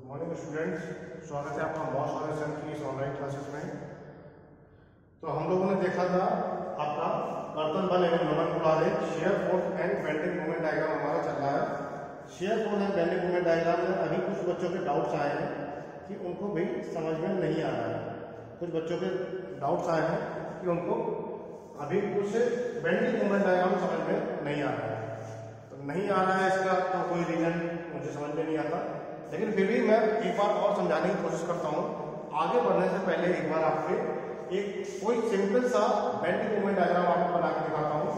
Morning students, स्वागत है आपका मॉस ऑर्गेनाइजेशन की इस ऑनलाइन क्लासेस में। तो हम लोगों ने देखा था आपका कर्तन बल एवं नमन अनुपात shear force and bending moment diagram हमारा चल रहा है। Shear force and bending moment diagram में अभी कुछ बच्चों के डाउट्स आए हैं कि उनको भी समझ में नहीं आ रहा है। कुछ बच्चों के डाउट्स आए हैं कि उनको अभी कुछ बेंडिंग मोमेंट डायग्राम समझ में नहीं आ रहा है। तो नहीं आ रहा है, इसका तो कोई रीजन मुझे समझ में नहीं आता, लेकिन फिर भी मैं एक बार और समझाने की कोशिश करता हूँ। आगे बढ़ने से पहले एक बार आपके एक कोई सिंपल सा बेंडिंग मोमेंट डायग्राम आपको बना के दिखाता हूँ,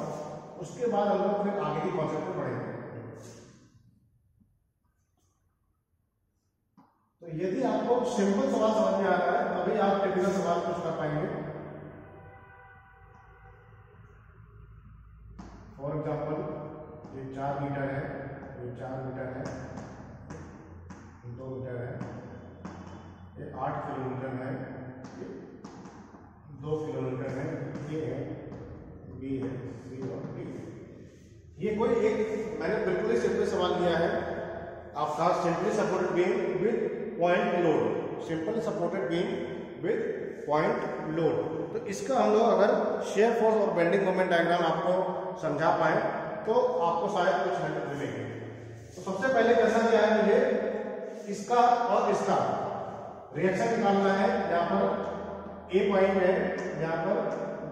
उसके बाद हम लोग फिर आगे की कॉन्सेप्ट पर पढ़ेंगे। तो यदि आपको सिंपल सवाल समझ में आ रहा है तभी आप टिपिकल सवाल कुछ कर पाएंगे। फॉर एग्जाम्पल, ये 4 मीटर है, ये 4 मीटर है, 2 मीटर है, ये 8 किलोमीटर है, ये 2 किलोमीटर है, ये है बी है, सी और डी। ये कोई एक मैंने बिल्कुल ही सिंपल सवाल लिया है आपका, simply supported beam with point load, simply supported beam with point load. तो इसका हम लोग अगर शेयर फोर्स और बेंडिंग मोमेंट डायग्राम आपको समझा पाए तो आपको शायद कुछ हेल्प मिलेगी। तो सबसे पहले कैसा दिया है, मुझे इसका और इसका रिएक्शन निकालना है। यहाँ पर ए पॉइंट है, यहाँ पर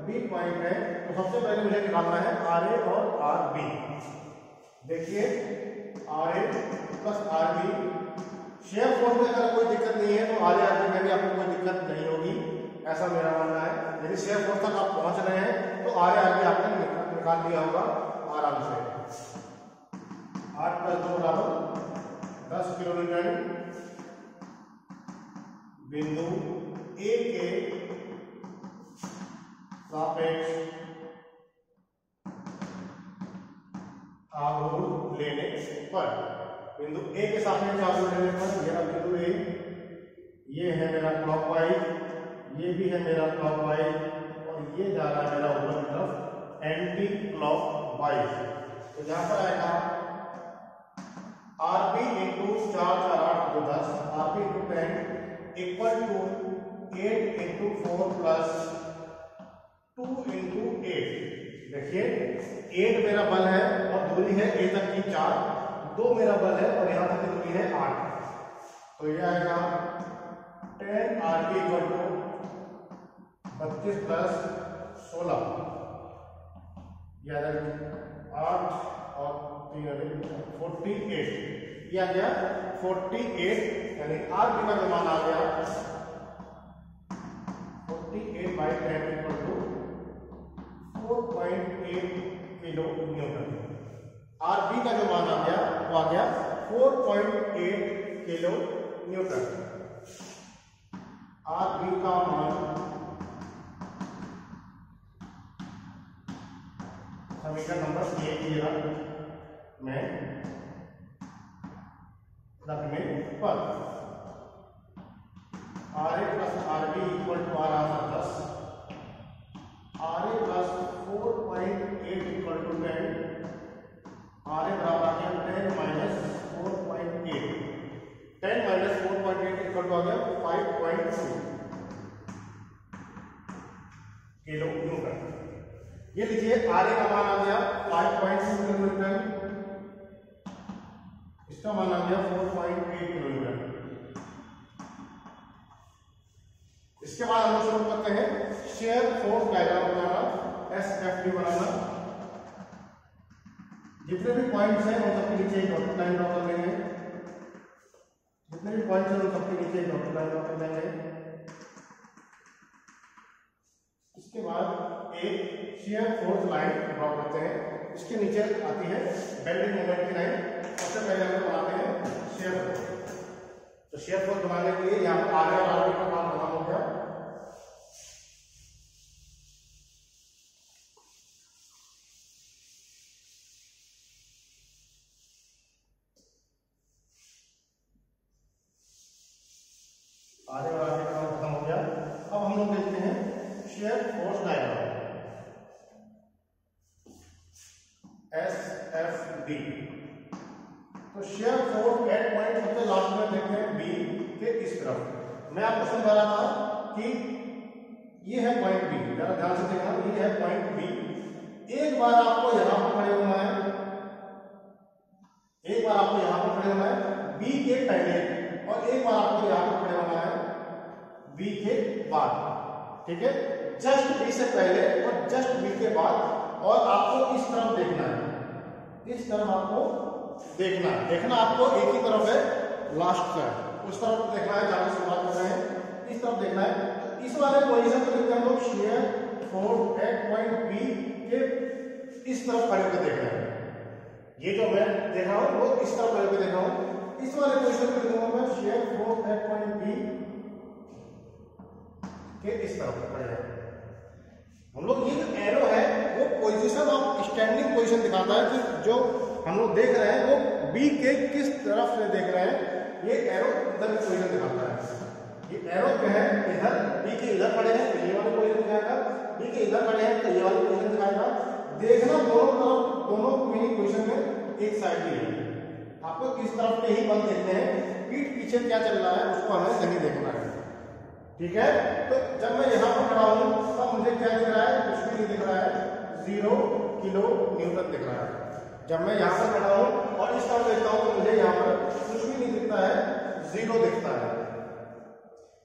बी पॉइंट है। तो सबसे पहले मुझे निकालना है आर ए और आर बी। देखिए, R A plus R B, shear force में अगर कोई दिक्कत नहीं है तो आर ए आर बी में भी आपको कोई दिक्कत नहीं होगी, ऐसा मेरा मानना है। यदि शेयर फोर्स तक आप पहुंच रहे हैं तो आर ए आर बी आपने निकाल लिया होगा आराम से। 8 + 2 बराबर 10 किलोन्यूटन। बिंदु ए के सापेक्ष आघूर्ण लेने पर, बिंदु ए के सापेक्ष आघूर्ण लेने पर, यह बिंदु ए, ये है मेरा क्लॉकवाइज, ये भी है मेरा क्लॉकवाइज, और ये जा रहा है मेरा ऊपर की तरफ एंटी क्लॉकवाइज। तो जहां पर आएगा RP into 4 4 8 2 10, RP into 10 equal to 8 into 4 plus 2 into 8। देखिए, 8 मेरा बल है और दूरी है ए तक की 4, 2 मेरा बल है और यहां तक की दूरी है 8। तो ये आएगा 10 आरपी इक्वल टू 32 प्लस 16, याद 8 और 3 48, ये आ गया 48, यानी आरपी का जो मान आ गया 48/10 equal to 4.8 kilo newton. RP का जो मान आ गया वो आ गया 4.8 किलो न्यूटन। आरपी का मान समीकरण नंबर 1 में रखने पर R A plus R B equal to R R 10, R A plus 4.8 equal to 10, R A बराबर आ गया 10 माइनस 4.8, 10 माइनस 4.8 इक्वल टू आ गया 5.2 किलो न्यूटन। ये लीजिए, आर ए का मान आ गया 5.2 किलो न्यूटन, इसका मान आ गया 4.8 किलो न्यूटन। इसके बाद हम लोग शुरू करते हैं शेयर फोर्स डायग्राम बनाना, एसएफडी बनाना। जितने भी पॉइंट्स हैं उन सबके नीचे एक डॉटेड लाइन ड्रॉ कर लेंगे, जितने भी पॉइंट्स हैं उन सबके नीचे एक डॉटेड लाइन ड्रॉ कर लेंगे। इसके बाद एक शेयर फोर्स लाइन ड्रॉ करते हैं, इसके नीचे आती है बेंडिंग मोमेंट की लाइन। सबसे पहले हम बनाते हैं शेयर फोर्स। तो शेयर फोर्स बनाने के लिए यहाँ पर आर ए और आर बी का मान खत्म हो गया। आर ए और आर बी का मान खत्म हो गया। अब हम लोग देखते हैं shear force diagram, S F D. तो शेयर फोर्स एट पॉइंट सबसे लास्ट में देखते हैं बी के इस तरफ। मैं आपको समझा रहा था कि ये है पॉइंट बी, जरा ध्यान से देखना, ये है पॉइंट बी। एक बार आपको यहां पर खड़े होना है, एक बार आपको यहां पर खड़े होना है बी के पहले, और एक बार आपको यहां पर खड़े होना है बी के बाद, ठीक है। जस्ट बी से पहले और जस्ट बी के बाद, और आपको इस तरफ देखना है, इस तरफ आपको देखना है। देखना आपको एक ही तरफ है, लास्ट का है, उस तरफ देखना है जहां से शुरुआत कर रहे हैं, इस तरफ देखना है। तो इस वाले पोजीशन को देखते हैं हम लोग shear force at point B के इस तरफ खड़े होकर देख रहे हैं। ये जो मैं देख रहा हूं वो इस तरफ खड़े होकर देख रहा हूं। इस वाले पोजीशन को देखूंगा मैं shear force at point B के इस तरफ खड़े हैं हम लोग। ये जो एरो है वो पोजीशन ऑफ स्टैंडिंग पोजीशन दिखाता है कि जो हम लोग देख रहे हैं वो बी के किस तरफ से देख रहे हैं। ये एरो इधर की पोजीशन दिखाता है। ये एरो जो है इधर बी के इधर खड़े हैं तो ये वाला पोजीशन दिखाएगा, बी के इधर खड़े हैं तो ये वाला पोजीशन दिखाएगा। देखना दोनों तरफ, दोनों मेरी पोजीशन में एक साइड ही है। आपको किस तरफ के ही बल देखते हैं, पीठ पीछे क्या चल रहा है उसको हमें नहीं देखना है, ठीक है। तो जब मैं यहाँ पर खड़ा हूं तब मुझे क्या दिख रहा है, कुछ भी नहीं दिख रहा है, 0 किलो न्यूटन दिख रहा है। जब मैं यहाँ पर खड़ा हूं और इस तरफ देखता हूं तो मुझे यहाँ पर कुछ भी नहीं दिखता है, 0 दिखता है।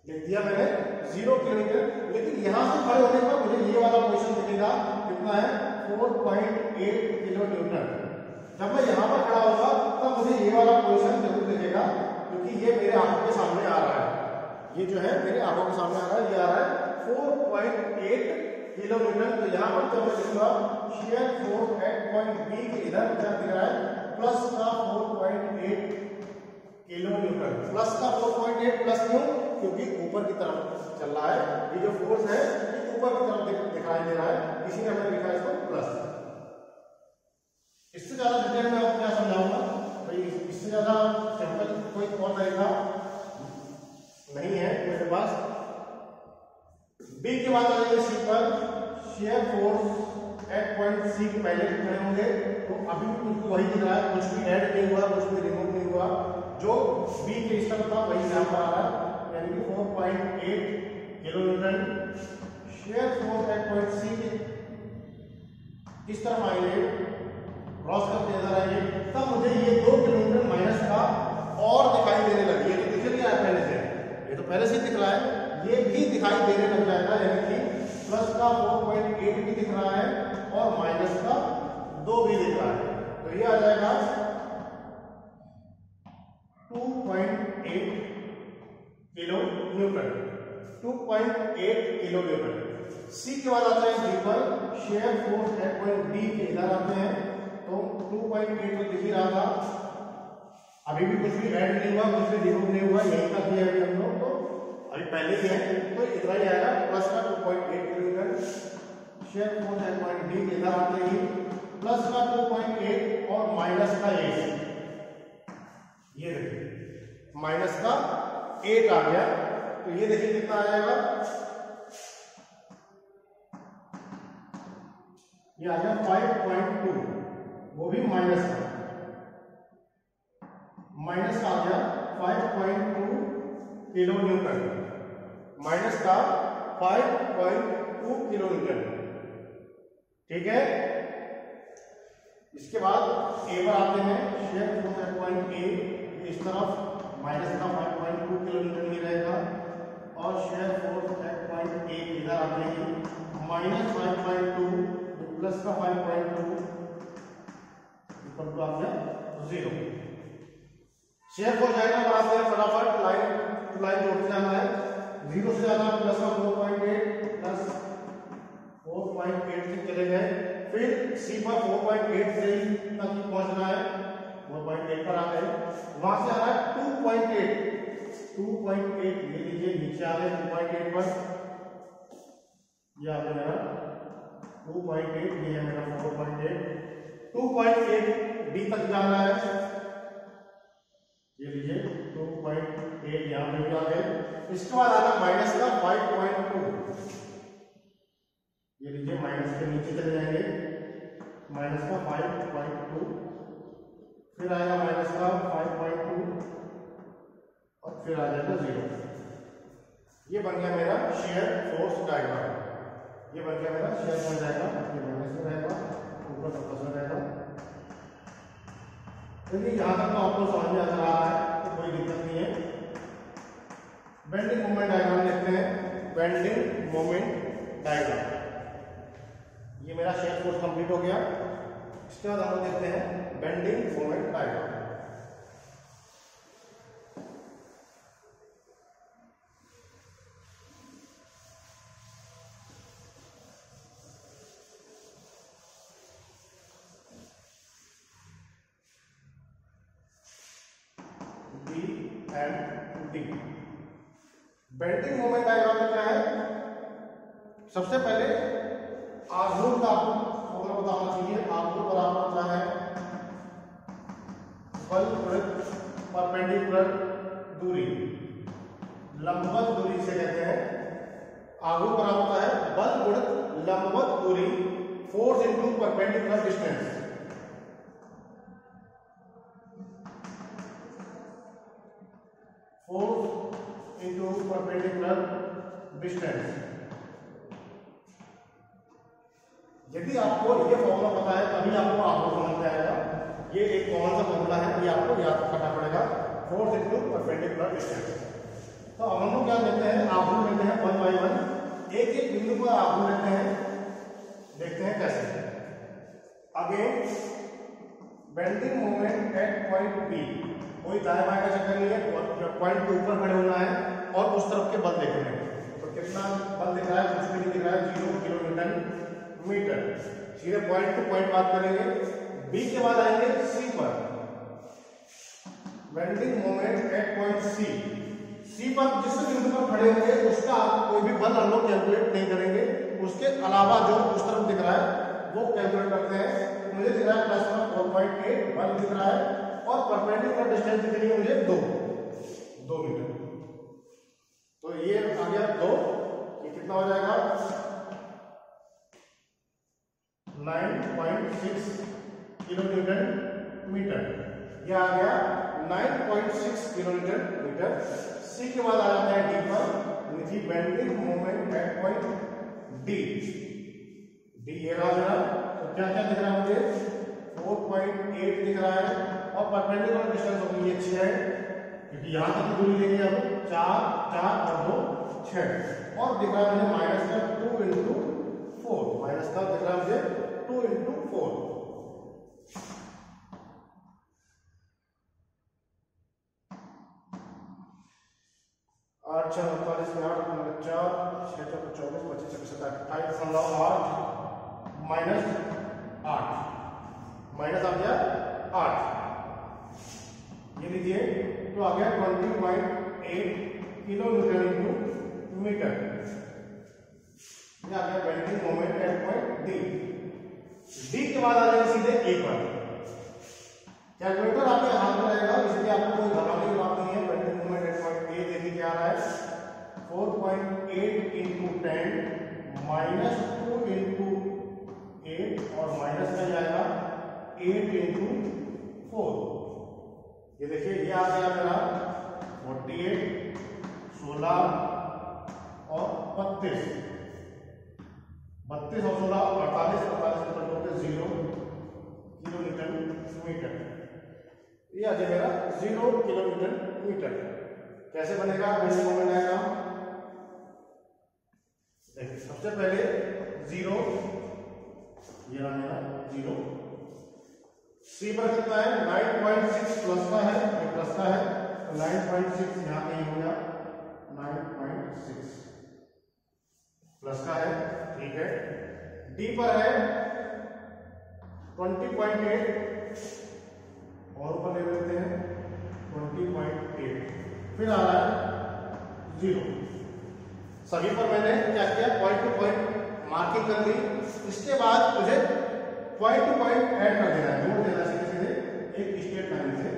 लिख दिया मैंने 0 किलोमीटर। लेकिन यहाँ से खड़े होने पर मुझे ये वाला पोजीशन दिखेगा, कितना है 4.8 किलो न्यूटन। जब मैं यहाँ पर खड़ा होगा तब मुझे ये वाला पोजीशन जरूर दिखेगा, क्योंकि ये मेरे आंखों के सामने आ रहा है। ये जो है मेरे आंखों के सामने आ रहा है, ये आ रहा है 4.8 किलो न्यूटन। तो यहाँ पर जब मैं लिखूंगा shear force at point B के इधर क्या दिख रहा है, प्लस का 4.8 किलो न्यूटन। प्लस का 4.8 प्लस क्यों, क्योंकि ऊपर की तरफ चल रहा है। ये जो फोर्स है ये ऊपर की तरफ दिखाई दे रहा है, इसीलिए हमने लिखा है इसको प्लस। इससे ज्यादा डिटेल में आपको क्या समझाऊंगा भाई, इससे ज्यादा सिंपल कोई और तरीका नहीं है मेरे पास। बी के बाद आएंगे सी पर। Shear force at point C के पहले खड़े होंगे तो अभी भी वही दिख रहा है, कुछ भी ऐड नहीं हुआ, कुछ भी रिमूव नहीं हुआ। जो बी के इस तरफ था वही यहाँ पर आ रहा है, यानी कि 4.8 kilo newton. Shear force at point C के इस तरफ आएंगे, क्रॉस करके इधर आएंगे, तब मुझे ये 2 किलोमीटर माइनस का और दिखाई देने लगी। ये तो दिख रहा है पहले से, ये तो पहले से दिख रहा है, ये भी दिखाई देने लग जाएगा, यानी कि प्लस का 4.8 भी दिख रहा है और माइनस का 2 भी दिख रहा है। तो ये आ जाएगा 2.8 किलो न्यूटन, 2.8 किलो न्यूटन। सी के बाद आता है डी पर। Shear force at point D के इधर आते हैं तो 2.8 तो दिख ही रहा था, अभी भी कुछ भी ऐड नहीं हुआ, कुछ भी रिमूव नहीं हुआ, यहीं का दिया है हम लोग, तो अभी पहले ही है तो इतना ही आएगा, प्लस का 2.8 kilometre. Shear force at point D के इधर आते ही प्लस का 2.8 और माइनस का 8, ये देखिए माइनस का 8 आ गया। तो ये देखिए कितना आ जाएगा, ये आ गया 5.2, वो भी माइनस का, माइनस का आ गया 5.2 किलो न्यूटन, माइनस का 5.2 किलो न्यूटन, ठीक है। इसके बाद ए पर आते हैं। शेयर फोर्स एट पॉइंट ए इस तरफ माइनस का 5.2 किलो न्यूटन ही रहेगा, और शेयर फोर्स एट पॉइंट ए इधर आते हैं माइनस 5.2 प्लस का 5.2 इक्वल टू आ गया 0। शेयर फोर्स डायग्राम बनाते हैं फटाफट, लाइन जोड़ते जाना है, 0 से जाना प्लस का 4.8 प्लस 4.8 तक चले गए, फिर सी पर 4.8 से तक पहुंचना है, 4.8 पर आ गए, वहां से आ रहा है 2.8, ये लीजिए नीचे आ गए 2.8 पर, ये आ गया मेरा 2.8, ये है मेरा 4.8, 2.8 डी तक जाना है, ये लीजिए 2.8 यहाँ पे भी आ गए। इसके बाद आना माइनस का 5.2, ये लीजिए माइनस के नीचे चले जाएंगे, माइनस का 5.2 फिर आएगा माइनस का 5.2 और फिर आ जाएगा 0। ये बन गया मेरा शेयर फोर्स डायग्राम। ये बन गया मेरा शेयर फोर्स डायग्राम। ये माइनस में रहेगा, ऊपर का प्लस में रहेगा। चलिए यहाँ तक तो आपको समझ में आ रहा है तो कोई दिक्कत नहीं है। बेंडिंग मोमेंट डायग्राम देखते हैं। बेंडिंग मोमेंट डायग्राम, ये मेरा शेयर फोर्स कंप्लीट हो गया। इसके बाद हम देखते हैं bending moment diagram. Bending moment diagram में क्या है, सबसे पहले आघूर्ण का आपको फॉर्मूला बताना चाहिए। आघूर्ण बराबर होता है बल गुणित परपेंडिकुलर दूरी, लंबवत दूरी से कहते हैं। आघूर्ण बराबर होता है बल गुणित लंबवत दूरी, force into perpendicular distance. Force into perpendicular distance. यदि आपको ये फॉर्मूला पता है तभी आपको आघूर्ण समझ में आएगा। ये एक कॉमन सा फॉर्मूला है, ये आपको याद करना पड़ेगा, फोर्स इनटू परपेंडिकुलर डिस्टेंस। तो अब हम लोग क्या लेते हैं, आघूर्ण लेते हैं 1 बाय 1, एक एक बिंदु पर आघूर्ण लेते हैं। देखते हैं कैसे। Again bending moment at point B, कोई दाएं बाएं का चक्कर नहीं है, पॉइंट के ऊपर खड़े होना है और उस तरफ के बल देखने हैं। तो कितना बल दिख रहा है, कुछ भी नहीं दिख रहा है, 0 किलोमीटर मीटर। सीधे पॉइंट टू पॉइंट बात करेंगे। बी के बाद आएंगे सी पर, bending moment at point C. C पर जिस बिंदु पर खड़े होंगे उसका कोई भी बल हम लोग कैलकुलेट नहीं करेंगे, उसके अलावा जो उस तरफ दिख रहा है वो कैलकुलेट करते हैं। मुझे दिख रहा है प्लस 4.8 बल दिख रहा है और परपेंडिकुलर डिस्टेंस दिख रही है मुझे 2 मीटर। तो ये आ गया 2, ये कितना हो जाएगा 9.6 किलोमीटर मीटर। ये आ गया 9.6 किलोमीटर मीटर। सी के बाद आ जाता है डी पर, bending moment at point D. D ये रहा मेरा। तो क्या क्या दिख रहा है मुझे, 4.8 दिख रहा है और परपेंडिकुलर डिस्टेंस होगी ये 6 है, क्योंकि यहां तक की दूरी लेंगे अब 4 4 और 2 6। और दिख रहा है मुझे माइनस का 2 इंटू 4, माइनस का दिख रहा है मुझे 2 इंटू 4। आठ 6 48 में 8 4 6 4 24 25 27 28.8 माइनस 8, माइनस आ गया 8। ये लीजिए तो आ गया 20.8 किलोमीटर इंटू मीटर। ये आ गया bending moment at point D. D के बाद आ जाएगा सीधे ए पर। कैलकुलेटर आपके हाथ में रहेगा, इसलिए आपको कोई घबराने की बात नहीं है। बेंडिंग मोमेंट एट पॉइंट ए देखिए क्या आ रहा है, 4.8 इंटू 10 माइनस 2 इंटू 8 और माइनस में जाएगा 8 इंटू 4। ये देखिए ये आ गया मेरा 48 16 और 32 और 16 48 48 के 0 किलोमीटर मीटर। ये आ जाए मेरा 0 किलोमीटर मीटर। कैसे बनेगा बेंडिंग मोमेंट डायग्राम, देखिए सबसे पहले 0, ये रहा मेरा 0। सी पर कितना है 9.6 प्लस का है, ये प्लस का है तो 9.6 यहां कहीं हो गया, 9.6 प्लस का है, ठीक है। डी पर है 20.8 और ऊपर ले लेते हैं 20.8, फिर आ रहा है 0। सभी पर मैंने क्या किया, पॉइंट टू पॉइंट मार्किंग कर ली। इसके बाद मुझे पॉइंट टू पॉइंट ऐड कर देना है, जोड़ देना है सीधे एक स्ट्रेट लाइन से।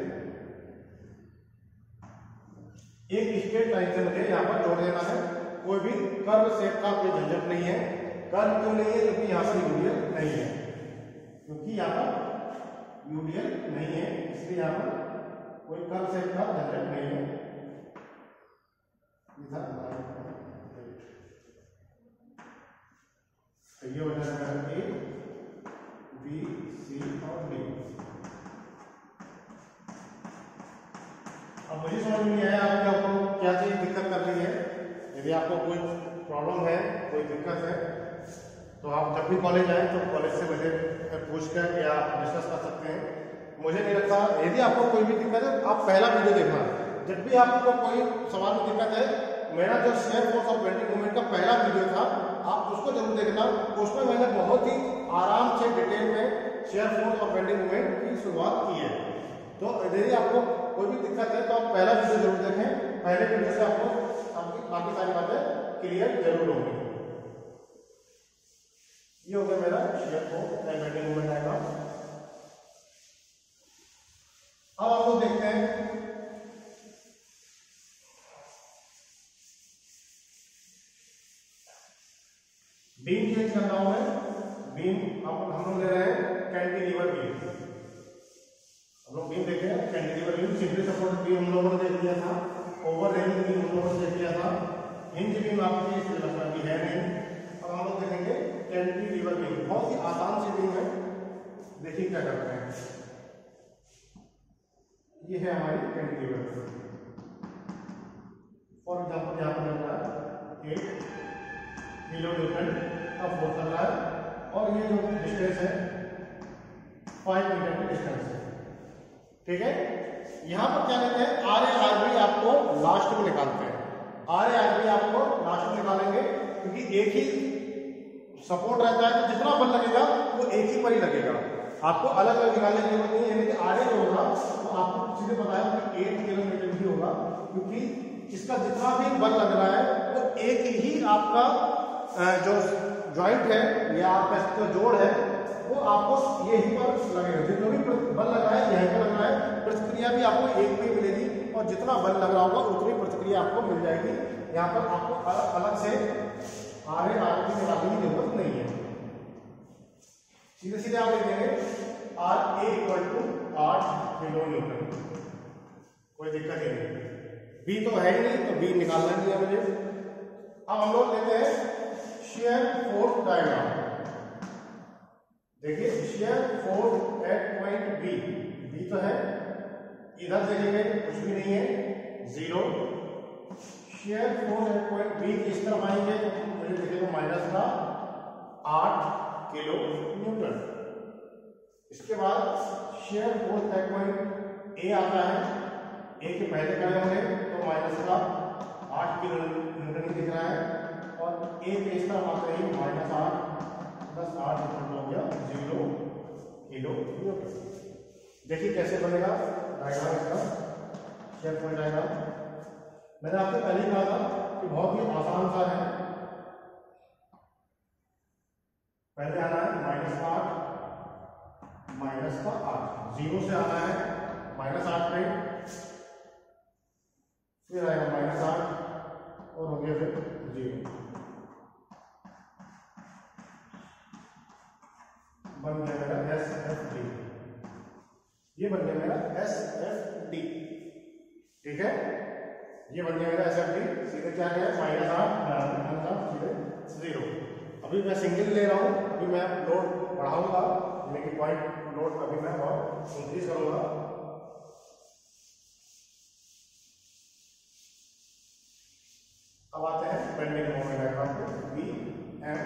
एक स्ट्रेट लाइन से मुझे यहां पर जोड़ देना है। कोई भी कर्व शेप का कोई झंझट नहीं है। कर्व क्यों नहीं है, क्योंकि यहां पर यूनियन नहीं है, क्योंकि यहां पर यूडीएल नहीं है, इसलिए यहाँ पर कोई कर्व शेप का जनरेट नहीं है। तो ये हो जाएगा ए, बी, सी और डी। अब मुझे समझ में नहीं आया आपको क्या चीज दिक्कत कर रही है। यदि आपको कोई प्रॉब्लम है, कोई दिक्कत है, तो आप जब भी कॉलेज आए तो कॉलेज से मुझे पूछ कर या डिस्कस कर सकते हैं। मुझे नहीं लगता, यदि आपको कोई भी दिक्कत है आप पहला वीडियो देखना। जब भी आपको कोई सवाल में दिक्कत है, मेरा जो shear force of bending moment का पहला वीडियो था, आप उसको जरूर देखना। उसमें मैंने बहुत ही आराम से डिटेल में shear force of bending moment की शुरुआत की है। तो यदि आपको कोई भी दिक्कत है तो आप पहला वीडियो जरूर देखें। पहले वीडियो से आपको आपकी बाकी सारी बातें क्लियर जरूर होंगी। ये हो गया मेरा shear force and bending moment diagram. अब हम लोग देखते हैं बीम चेंज करना हूं मैं। बीम अब हम लोग ले रहे हैं कैंटिलीवर बीम। हम लोग बीम देखे हैं cantilever beam, simply supported beam हम लोगों ने देख लिया था, ओवर रेलिंग बीम हम लोगों ने देख लिया था, हिंज बीम आपकी इस लगता की है नहीं। अब हम लोग देखेंगे कैंटिलीवर बीम, बहुत ही आसान सी बीम है। देखिए क्या करते हैं। ये है हमारी कैंटिलीवर। फॉर एग्जाम्पल यहाँ पर लग रहा है 8 किलो न्यूटन का फोर्स लग रहा है, और ये जो डिस्टेंस है 5 मीटर की डिस्टेंस है। ठीक है, यहां पर क्या लेते हैं, आर ए आर बी आपको लास्ट में निकालते हैं। आर ए आर बी आपको लास्ट में निकालेंगे, क्योंकि एक ही सपोर्ट रहता है तो जितना बल लगेगा वो एक ही पर ही लगेगा, आपको अलग अलग निकालने की जरूरत नहीं है। यानी कि आर ए जो होगा वो आपको सीधे पता है कि 8 किलोमीटर ही होगा, क्योंकि इसका जितना भी बल लग रहा है वो एक ही आपका जो जॉइंट है या आपका जो जोड़ है वो आपको यही पर लगेगा। जितना भी बल लग रहा है यहीं पर लग रहा है, प्रतिक्रिया भी आपको एक पे मिलेगी, और जितना बल लग रहा होगा उतनी प्रतिक्रिया आपको मिल जाएगी। यहाँ पर आपको अलग से आर ए आर बी निकालने की जरूरत नहीं है। सीधे सीधे आप लिख देंगे R A equal to 8 kilo newton, कोई दिक्कत ही नहीं। बी तो है ही नहीं, तो बी निकालना नहीं है मुझे। अब हम लोग लेते हैं शेयर फोर्स डायग्राम। देखिए shear force at point B, B तो है, इधर देखेंगे कुछ भी नहीं है, 0। Shear force at point B इस तरफ आएंगे तो मुझे देखेगा माइनस का 8 किलो न्यूटन। इसके बाद शेयर फोर्स एट पॉइंट ए आता है, ए के पहले खड़े होंगे तो माइनस का 8 किलो न्यूटन दिख रहा है, और ए पे इस तरफ आते ही माइनस 8 प्लस 8 हो गया 0 किलो न्यूटन। देखिए कैसे बनेगा डायग्राम इसका, शेयर फोर्स डायग्राम। मैंने आपसे पहले ही कहा था कि बहुत ही आसान सा है। पहले आना है माइनस का 8, माइनस का 8, 0 से आना है -8 पे, फिर आएगा -8 और हो गया फिर 0। बन गया मेरा एस एफ डी, ये बन गया मेरा एस एफ डी। ठीक है, ये बन गया मेरा एस एफ डी। सीधे क्या है -8 सीधे 0। अभी मैं सिंगल ले रहा हूं, अभी मैं लोड बढ़ाऊंगा, यानी कि पॉइंट लोड अभी मैं और इंक्रीज करूंगा। अब आते हैं बेंडिंग मोमेंट डायग्राम पे, बी एंड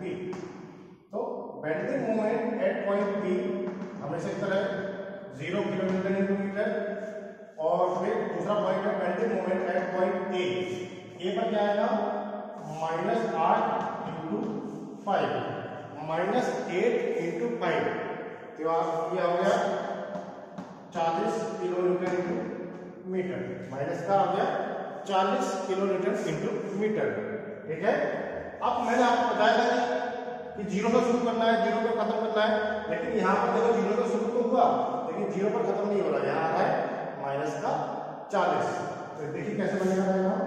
बी। तो bending moment at point B हमेशा की तरह 0 किलो न्यूटन इंटू मीटर, और फिर दूसरा पॉइंट है bending moment at point A. A पर क्या आएगा -8 इंटू 5, -8 इंटू 5, तो ये हो गया 40 kilo newton into metre. Minus का आ गया 40 किलो न्यूटन इंटू मीटर। ठीक है, अब मैंने आपको बताया था कि 0 से शुरू करना है, 0 पर खत्म करना है, लेकिन यहाँ पर देखो 0 से शुरू तो हुआ, लेकिन 0 पर खत्म नहीं हो रहा, यहाँ आ रहा है -40। तो देखिए कैसे बनेगा डायग्राम।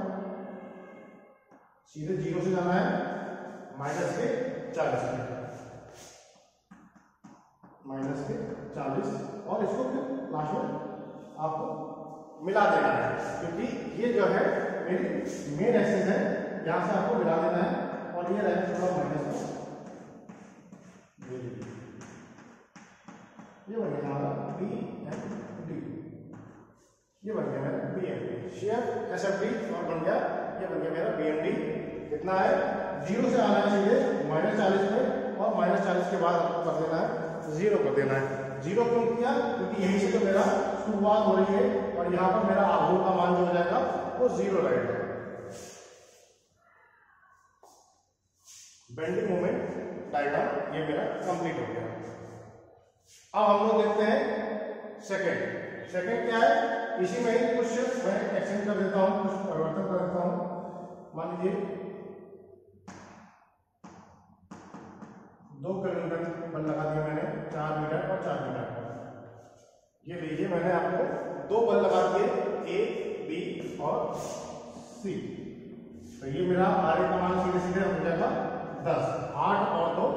सीधे 0 से जाना है -40 पे, -40 लास्ट में आपको मिला देना है, क्योंकि ये जो है मेरी मेन एक्सिस है, यहाँ से आपको मिला देना है। और ये रहेगा थोड़ा माइनस में, ये बन गया हमारा बी एंड डी, ये बन गया मेरा B and D shear SFD, और बन गया ये बन गया मेरा बी एंड डी। कितना है 0 से आना चाहिए -40 में, और -40 के बाद आपको कर देना है 0 कर देना है। 0 क्यों किया? क्योंकि यहीं से तो मेरा शुरुआत हो रही है, और यहाँ पर मेरा आघूर्ण का मान जो हो जाएगा वो 0 रहेगा। बेंडिंग मोमेंट डायग्राम ये मेरा कंप्लीट हो गया। अब हम लोग देखते हैं सेकंड क्या है, इसी में ही कुछ मैं एक्सटेंड कर देता हूं, कुछ परिवर्तन कर देता हूं। मान लीजिए 2 किलोमीटर बल लगा दिया मैंने, 4 मीटर और 4 मीटर। ये लीजिए मैंने आपको 2 बल लगा दिए, ए बी और सी, तो ये मेरा आर ए का मान सीधे सीधे हो जाएगा 10, 8 और 2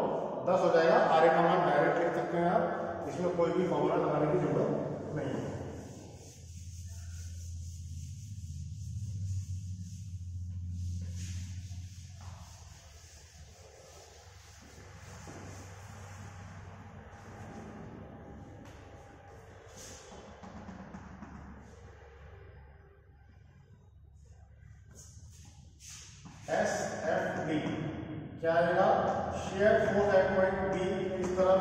10 हो जाएगा। आर ए का मान डायरेक्ट लिख सकते हैं आप, इसमें कोई भी फॉर्मूला लगाने की जरूरत नहीं है। एस एफ डी क्या आएगा, shear force at point B इस तरफ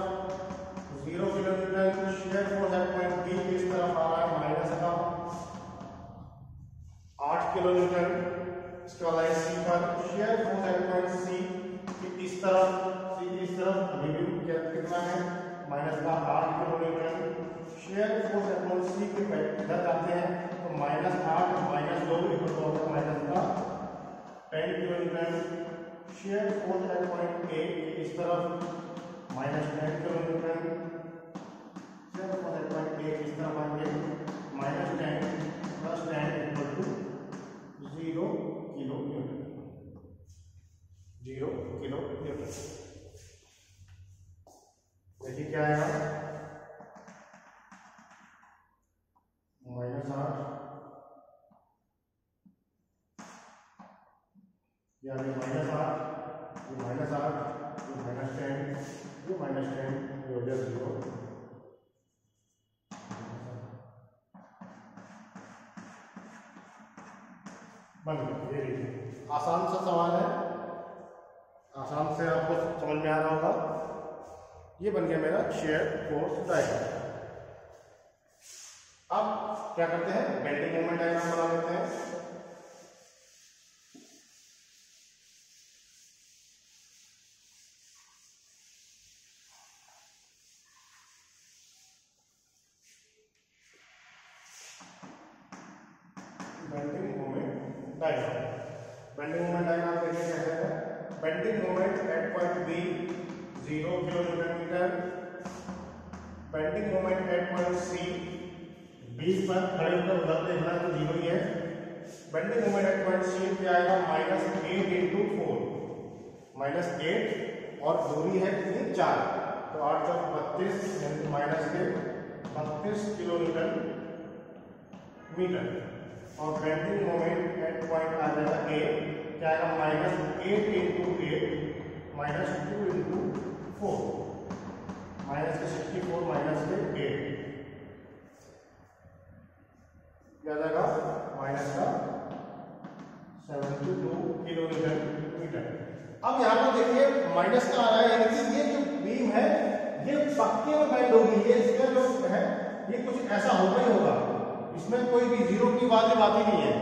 0 kilometre, shear force at point B इस तरफ आ रहा है माइनस का 8 किलोमीटर। इसके बाद सी पर shear force at point C इस तरफ अभी भी कितना है माइनस का 8 kilometre. Shear force at point C के इधर जाते हैं तो -8 -2 इक्वल माइनस का 10 kilometre. Shear force at point ए इस तरफ -10 kilometre. Shear force at point ए इस तरफ आएंगे -10 + 10 = 0 किलोमीटर। 0 किलोमीटर। देखिए क्या आएगा, -8 ये -8 ये -8 ये -10 ये -10 ये हो गया 0। बन गया। ये लीजिए आसान सा सवाल है, आसान से आपको समझ में आ रहा होगा। ये बन गया मेरा शेयर फोर्स डायग्राम। अब क्या करते हैं, बेंडिंग मोमेंट डायग्राम बना लेते हैं। बेंडिंग मोमेंट डायग्राम देखिए कैसे है। Bending moment at point B 0 kilometre. Bending moment at point C, B पर खड़े होकर उधर देखना है तो 0 ही है। Bending moment at point C क्या आएगा, -8 × 4, -8 और दूरी है कितनी 4, तो 8 × 32 यानी माइनस के 32 किलोमीटर। और बेंडिंग मोमेंट एट पॉइंट आ जाएगा ए, क्या आएगा -8 × 8 -2 × 4, -64 -8 क्या जाएगा -72 किलोमीटर। अब यहाँ पर देखिए माइनस का आ रहा है, यानी कि ये जो बीम है ये पक्के में बेंड होगी, ये इसका जो है ये कुछ ऐसा होगा ही होगा, इसमें कोई भी 0 की बात ही नहीं है।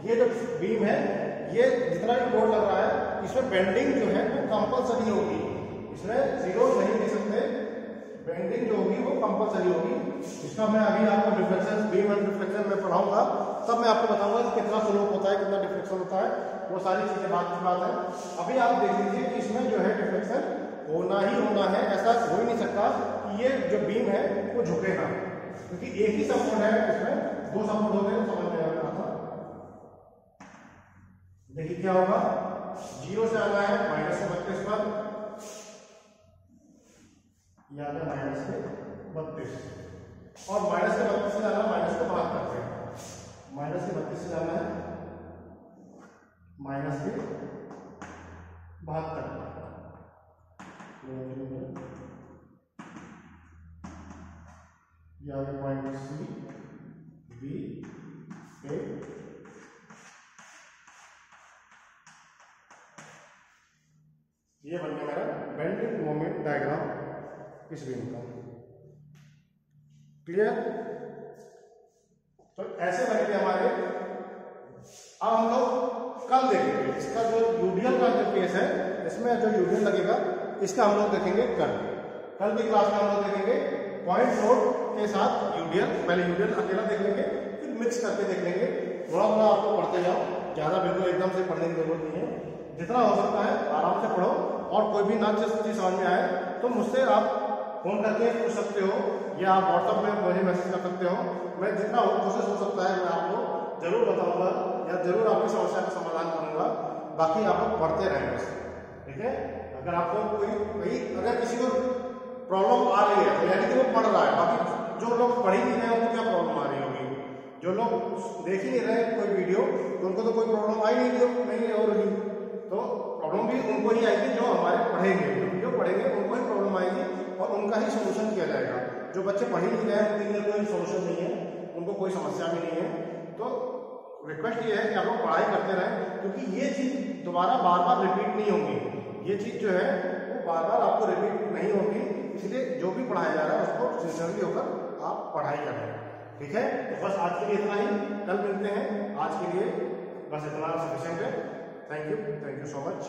ये जो बीम है ये जितना भी लोड लग रहा है इसमें बेंडिंग जो है वो कंपलसरी होगी, इसमें 0 नहीं दे सकते, बेंडिंग जो होगी वो कंपलसरी होगी। इसका मैं अभी आपको डिफ्लेक्शन, बीम एंड डिफ्लेक्शन में पढ़ाऊंगा, तब मैं आपको बताऊंगा कि कितना स्लोप होता है, कितना डिफ्लेक्शन होता है, वो सारी चीजें बात की बात है। अभी आप देख लीजिए कि इसमें जो है डिफ्लेक्शन होना ही होना है, ऐसा हो ही नहीं सकता कि ये जो बीम है वो झुकेगा, क्योंकि एक ही सपोर्ट है, इसमें 2 सपोर्ट होते हैं, समझ में आ रहा था। देखिए क्या होगा, 0 से आना है -32 पर, या -32 और माइनस के 32 से जाना, माइनस के 72 से, माइनस के 32 से जाना है माइनस के 72। ये आगे पॉइंट सी बी ए, ये बन गया मेरा बेंडिंग मोमेंट डायग्राम इस बीम का। क्लियर? तो ऐसे बन गए हमारे। अब हम लोग कल देखेंगे इसका जो यूडीएल का जो केस है, इसमें जो यूडीएल लगेगा इसका हम लोग देखेंगे कल की क्लास में हम लोग देखेंगे पॉइंट नोट के साथ यूडीएल। पहले यूडीएल अकेला देख लेंगे, फिर मिक्स करके देख लेंगे। थोड़ा थोड़ा आपको पढ़ते जाओ, ज़्यादा बिल्कुल एकदम से पढ़ने की जरूरत नहीं है। जितना हो सकता है आराम से पढ़ो, और कोई भी ना चीज समझ में आए तो मुझसे आप फोन करके पूछ सकते हो, या आप व्हाट्सएप में मुझे मैसेज कर सकते हो। मैं जितना कोशिश हो सकता है मैं आपको जरूर बताऊंगा, या जरूर आपकी समस्या का समाधान करूंगा। बाकी आप लोग पढ़ते रहें बस, ठीक है? अगर आपको कोई अगर किसी को प्रॉब्लम आ रही है तो यानी कि वो पढ़ रहा है। बाकी जो लोग पढ़ ही नहीं रहे उनको क्या प्रॉब्लम आ रही होगी? जो लोग देख ही नहीं रहे कोई वीडियो, तो उनको तो कोई प्रॉब्लम आई नहीं हो रही, तो प्रॉब्लम भी उनको ही आएगी जो हमारे पढ़ेंगे, जो वीडियो पढ़ेंगे उनको ही प्रॉब्लम आएगी, और उनका ही सोल्यूशन किया जाएगा। जो बच्चे पढ़ ही नहीं रहे उनके लिए कोई सोल्यूशन नहीं है, उनको कोई समस्या भी नहीं है। तो रिक्वेस्ट ये है कि आप लोग पढ़ाई करते रहें, क्योंकि ये चीज़ दोबारा बार बार रिपीट नहीं होगी। ये चीज़ जो है वो बार बार आपको रिपीट नहीं होगी, इसलिए जो भी पढ़ाया जा रहा है उसको सिंसियरली होकर आप पढ़ाई करें, ठीक है? तो बस आज के लिए इतना ही, कल मिलते हैं। आज के लिए बस इतना सफिशिएंट है। Thank you so much.